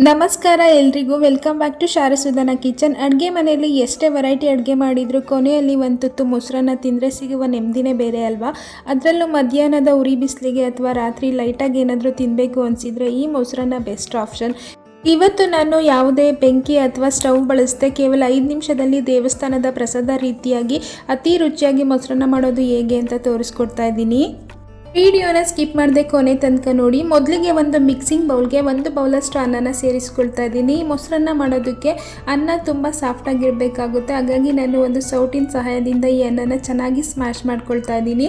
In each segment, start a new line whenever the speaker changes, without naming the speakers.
ನಮಸ್ಕಾರ ಎಲ್ರಿಗೂ welcome back to ಶಾರಸುಧನ kitchen. ಅಡುಗೆ ಮನೆಯಲ್ಲಿ ಎಷ್ಟೇ ವೆರೈಟಿ ಅಡುಗೆ ಮಾಡಿದರೂ ಕೊನೆಯಲ್ಲಿ ಒಂದು ತುತ್ತು ಮೊಸರನ್ನ ತಿಂದರೆ ಸಿಗುವ ನೆಮ್ಮದಿನೇ ಬೇರೆ ಅಲ್ವಾ. ಅದರಲ್ಲೂ ಮಧ್ಯಾಹ್ನದ ಉರಿ ಬಿಸಿಲಿಗೆ ಅಥವಾ ರಾತ್ರಿ ಲೈಟಾಗಿ ಏನಾದರೂ ತಿನ್ನಬೇಕು ಅನಿಸಿದರೆ ಈ ಮೊಸರನ್ನ ಬೆಸ್ಟ್ ಆಪ್ಷನ್. ಇವತ್ತು ನಾನು ಯಾವುದೇ ಬೆಂಕಿ ಅಥವಾ ಸ್ಟವ್ ಬಳಸದೆ ಕೇವಲ 5 ನಿಮಿಷದಲ್ಲಿ ದೇವಸ್ಥಾನದ ಪ್ರಸಾದ ರೀತಿಯಾಗಿ ಅತಿ ರುಚಿಯಾಗಿ ಮೊಸರನ್ನ ಮಾಡೋದು ಹೇಗೆ ಅಂತ ತೋರಿಸ್ಕೊಡ್ತಾ ಇದ್ದೀನಿ. ವಿಡಿಯೋನ ಸ್ಕಿಪ್ ಮಾಡದೆ ಕೊನೆ ತನಕ ನೋಡಿ. ಮೊದಲಿಗೆ ಒಂದು ಮಿಕ್ಸಿಂಗ್ ಬೌಲ್ಗೆ 1 ಬೌಲಷ್ಟು ಅನ್ನನ ಸೇರಿಸ್ಕೊಳ್ತಾ ಇದ್ದೀನಿ. ಮೊಸರನ್ನ ಮಾಡೋದಕ್ಕೆ ಅನ್ನ ತುಂಬ ಸಾಫ್ಟಾಗಿರಬೇಕಾಗುತ್ತೆ, ಹಾಗಾಗಿ ನಾನು ಒಂದು ಸೌಟಿನ ಸಹಾಯದಿಂದ ಈ ಅನ್ನನ ಚೆನ್ನಾಗಿ ಸ್ಮ್ಯಾಶ್ ಮಾಡ್ಕೊಳ್ತಾ ಇದ್ದೀನಿ.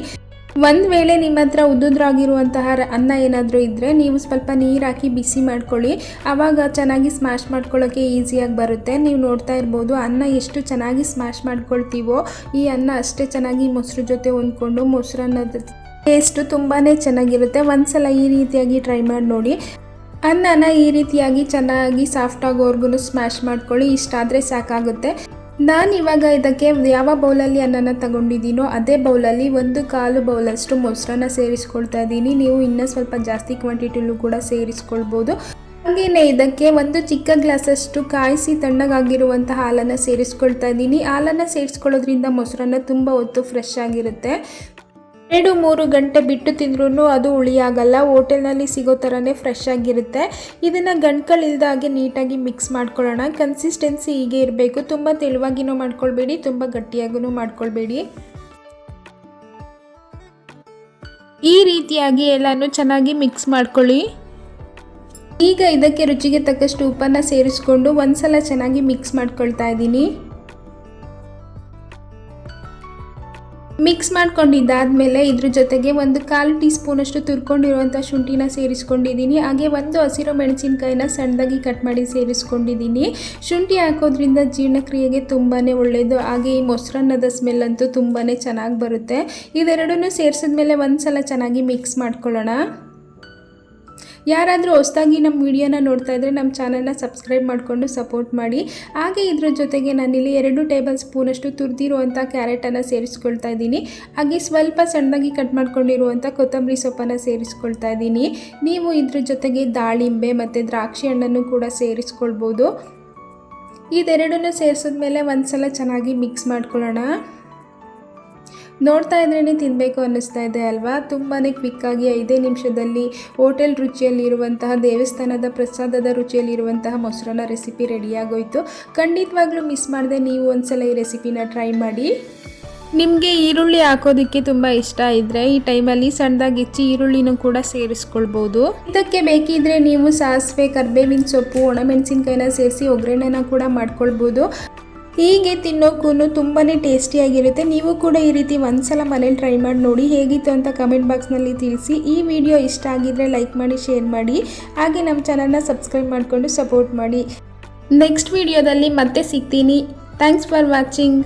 ಒಂದು ವೇಳೆ ನಿಮ್ಮ ಹತ್ರ ಉದ್ದುದ್ರಾಗಿರುವಂತಹ ಅನ್ನ ಏನಾದರೂ ಇದ್ದರೆ ನೀವು ಸ್ವಲ್ಪ ನೀರು ಹಾಕಿ ಬಿಸಿ ಮಾಡ್ಕೊಳ್ಳಿ, ಆವಾಗ ಚೆನ್ನಾಗಿ ಸ್ಮ್ಯಾಶ್ ಮಾಡ್ಕೊಳ್ಳೋಕ್ಕೆ ಈಸಿಯಾಗಿ ಬರುತ್ತೆ. ನೀವು ನೋಡ್ತಾ ಇರ್ಬೋದು ಅನ್ನ ಎಷ್ಟು ಚೆನ್ನಾಗಿ ಸ್ಮ್ಯಾಶ್ ಮಾಡ್ಕೊಳ್ತೀವೋ ಈ ಅನ್ನ ಅಷ್ಟೇ ಚೆನ್ನಾಗಿ ಮೊಸರು ಜೊತೆ ಹೊಂದ್ಕೊಂಡು ಮೊಸರನ್ನದ ಟೇಸ್ಟು ತುಂಬಾ ಚೆನ್ನಾಗಿರುತ್ತೆ. ಒಂದ್ಸಲ ಈ ರೀತಿಯಾಗಿ ಟ್ರೈ ಮಾಡಿ ನೋಡಿ. ಅನ್ನನ ಈ ರೀತಿಯಾಗಿ ಚೆನ್ನಾಗಿ ಸಾಫ್ಟ್ ಆಗೋವರೆಗೂ ಸ್ಮ್ಯಾಶ್ ಮಾಡ್ಕೊಳ್ಳಿ, ಇಷ್ಟಾದರೆ ಸಾಕಾಗುತ್ತೆ. ನಾನು ಇವಾಗ ಇದಕ್ಕೆ ಯಾವ ಬೌಲಲ್ಲಿ ಅನ್ನನ ತಗೊಂಡಿದ್ದೀನೋ ಅದೇ ಬೌಲಲ್ಲಿ 1/4 ಬೌಲಷ್ಟು ಮೊಸರನ್ನ ಸೇರಿಸ್ಕೊಳ್ತಾ ಇದ್ದೀನಿ. ನೀವು ಇನ್ನೂ ಸ್ವಲ್ಪ ಜಾಸ್ತಿ ಕ್ವಾಂಟಿಟಿಲೂ ಕೂಡ ಸೇರಿಸ್ಕೊಳ್ಬೋದು. ಹಾಗೆಯೇ ಇದಕ್ಕೆ 1 ಚಿಕ್ಕ ಗ್ಲಾಸಷ್ಟು ಕಾಯಿಸಿ ತಣ್ಣಗಾಗಿರುವಂಥ ಹಾಲನ್ನು ಸೇರಿಸ್ಕೊಳ್ತಾ ಇದ್ದೀನಿ. ಹಾಲನ್ನು ಸೇರಿಸ್ಕೊಳ್ಳೋದ್ರಿಂದ ಮೊಸರನ್ನ ತುಂಬ ಹೊತ್ತು ಫ್ರೆಶ್ ಆಗಿರುತ್ತೆ. 2-3 ಗಂಟೆ ಬಿಟ್ಟು ತಿಂದ್ರೂ ಅದು ಹುಳಿಯಾಗಲ್ಲ, ಹೋಟೆಲ್ನಲ್ಲಿ ಸಿಗೋ ಥರನೇ ಫ್ರೆಶ್ ಆಗಿರುತ್ತೆ. ಇದನ್ನು ಗಂಟ್ಗಳಿಲ್ದಾಗೆ ನೀಟಾಗಿ ಮಿಕ್ಸ್ ಮಾಡ್ಕೊಳ್ಳೋಣ. ಕನ್ಸಿಸ್ಟೆನ್ಸಿ ಹೀಗೆ ಇರಬೇಕು, ತುಂಬ ತೆಳುವಾಗಿನೂ ಮಾಡ್ಕೊಳ್ಬೇಡಿ, ತುಂಬ ಗಟ್ಟಿಯಾಗೂ ಮಾಡ್ಕೊಳ್ಬೇಡಿ. ಈ ರೀತಿಯಾಗಿ ಎಲ್ಲನೂ ಚೆನ್ನಾಗಿ ಮಿಕ್ಸ್ ಮಾಡ್ಕೊಳ್ಳಿ. ಈಗ ಇದಕ್ಕೆ ರುಚಿಗೆ ತಕ್ಕಷ್ಟು ಉಪ್ಪನ್ನು ಸೇರಿಸ್ಕೊಂಡು ಒಂದ್ಸಲ ಚೆನ್ನಾಗಿ ಮಿಕ್ಸ್ ಮಾಡ್ಕೊಳ್ತಾ ಇದ್ದೀನಿ. ಮಿಕ್ಸ್ ಮಾಡ್ಕೊಂಡಿದ್ದಾದಮೇಲೆ ಇದ್ರ ಜೊತೆಗೆ 1/4 ಟೀ ಸ್ಪೂನಷ್ಟು ತುರ್ಕೊಂಡಿರುವಂಥ ಶುಂಠಿನ ಸೇರಿಸ್ಕೊಂಡಿದ್ದೀನಿ. ಹಾಗೆ 1 ಹಸಿರು ಮೆಣಸಿನ್ಕಾಯಿನ ಸಣ್ಣದಾಗಿ ಕಟ್ ಮಾಡಿ ಸೇರಿಸ್ಕೊಂಡಿದ್ದೀನಿ. ಶುಂಠಿ ಹಾಕೋದ್ರಿಂದ ಜೀರ್ಣಕ್ರಿಯೆಗೆ ತುಂಬಾ ಒಳ್ಳೆಯದು. ಹಾಗೆ ಈ ಮೊಸರನ್ನದ ಸ್ಮೆಲ್ ಅಂತೂ ತುಂಬಾ ಚೆನ್ನಾಗಿ ಬರುತ್ತೆ. ಇದೆರಡನ್ನೂ ಸೇರಿಸಿದ್ಮೇಲೆ ಒಂದ್ಸಲ ಚೆನ್ನಾಗಿ ಮಿಕ್ಸ್ ಮಾಡ್ಕೊಳ್ಳೋಣ. ಯಾರಾದರೂ ಹೊಸದಾಗಿ ನಮ್ಮ ವಿಡಿಯೋನ ನೋಡ್ತಾ ಇದ್ದರೆ ನಮ್ಮ ಚಾನಲ್ನ ಸಬ್ಸ್ಕ್ರೈಬ್ ಮಾಡಿಕೊಂಡು ಸಪೋರ್ಟ್ ಮಾಡಿ. ಹಾಗೆ ಇದ್ರ ಜೊತೆಗೆ ನಾನಿಲ್ಲಿ 2 ಟೇಬಲ್ ಸ್ಪೂನಷ್ಟು ತುರಿದಿರುವಂಥ ಕ್ಯಾರೆಟನ್ನು ಸೇರಿಸ್ಕೊಳ್ತಾ ಇದ್ದೀನಿ. ಹಾಗೆ ಸ್ವಲ್ಪ ಸಣ್ಣದಾಗಿ ಕಟ್ ಮಾಡ್ಕೊಂಡಿರುವಂಥ ಕೊತ್ತಂಬರಿ ಸೊಪ್ಪನ್ನು ಸೇರಿಸ್ಕೊಳ್ತಾ ಇದ್ದೀನಿ. ನೀವು ಇದ್ರ ಜೊತೆಗೆ ದಾಳಿಂಬೆ ಮತ್ತು ದ್ರಾಕ್ಷಿ ಹಣ್ಣನ್ನು ಕೂಡ ಸೇರಿಸ್ಕೊಳ್ಬೋದು. ಇದೆರಡನ್ನೂ ಸೇರಿಸಿದ್ಮೇಲೆ ಒಂದ್ಸಲ ಚೆನ್ನಾಗಿ ಮಿಕ್ಸ್ ಮಾಡ್ಕೊಳ್ಳೋಣ. ನೋಡ್ತಾ ಇದ್ರೇ ತಿನ್ನಬೇಕು ಅನ್ನಿಸ್ತಾ ಇದೆ ಅಲ್ವಾ. ತುಂಬಾ ಕ್ವಿಕ್ಕಾಗಿ 5 ನಿಮಿಷದಲ್ಲಿ ಹೋಟೆಲ್ ರುಚಿಯಲ್ಲಿರುವಂತಹ ದೇವಸ್ಥಾನದ ಪ್ರಸಾದದ ರುಚಿಯಲ್ಲಿರುವಂತಹ ಮೊಸರನ್ನ ರೆಸಿಪಿ ರೆಡಿಯಾಗೋಯಿತು. ಖಂಡಿತವಾಗ್ಲೂ ಮಿಸ್ ಮಾಡದೆ ನೀವು ಒಂದ್ಸಲ ಈ ರೆಸಿಪಿನ ಟ್ರೈ ಮಾಡಿ. ನಿಮಗೆ ಈರುಳ್ಳಿ ಹಾಕೋದಕ್ಕೆ ತುಂಬ ಇಷ್ಟ ಇದ್ದರೆ ಈ ಟೈಮಲ್ಲಿ ಸಣ್ಣದಾಗಿ ಹೆಚ್ಚಿ ಈರುಳ್ಳಿನೂ ಕೂಡ ಸೇರಿಸ್ಕೊಳ್ಬೋದು. ಇದಕ್ಕೆ ಬೇಕಿದ್ರೆ ನೀವು ಸಾಸಿವೆ, ಕರಿಬೇವಿನ ಸೊಪ್ಪು, ಒಣಮೆಣಸಿನ್ಕಾಯಿನ ಸೇರಿಸಿ ಒಗ್ಗರಣೆನ ಕೂಡ ಮಾಡ್ಕೊಳ್ಬೋದು. ಹೀಗೆ ತಿನ್ನೋಕ್ಕೂ ತುಂಬಾ ಟೇಸ್ಟಿಯಾಗಿರುತ್ತೆ. ನೀವು ಕೂಡ ಈ ರೀತಿ ಒಂದ್ಸಲ ಮನೇಲಿ ಟ್ರೈ ಮಾಡಿ ನೋಡಿ. ಹೇಗಿತ್ತು ಅಂತ ಕಮೆಂಟ್ ಬಾಕ್ಸ್ನಲ್ಲಿ ತಿಳಿಸಿ. ಈ ವಿಡಿಯೋ ಇಷ್ಟ ಆಗಿದ್ರೆ ಲೈಕ್ ಮಾಡಿ, ಶೇರ್ ಮಾಡಿ. ಹಾಗೆ ನಮ್ಮ ಚಾನಲ್ನ ಸಬ್ಸ್ಕ್ರೈಬ್ ಮಾಡಿಕೊಂಡು ಸಪೋರ್ಟ್ ಮಾಡಿ. ನೆಕ್ಸ್ಟ್ ವಿಡಿಯೋದಲ್ಲಿ ಮತ್ತೆ ಸಿಗ್ತೀನಿ. Thanks for watching.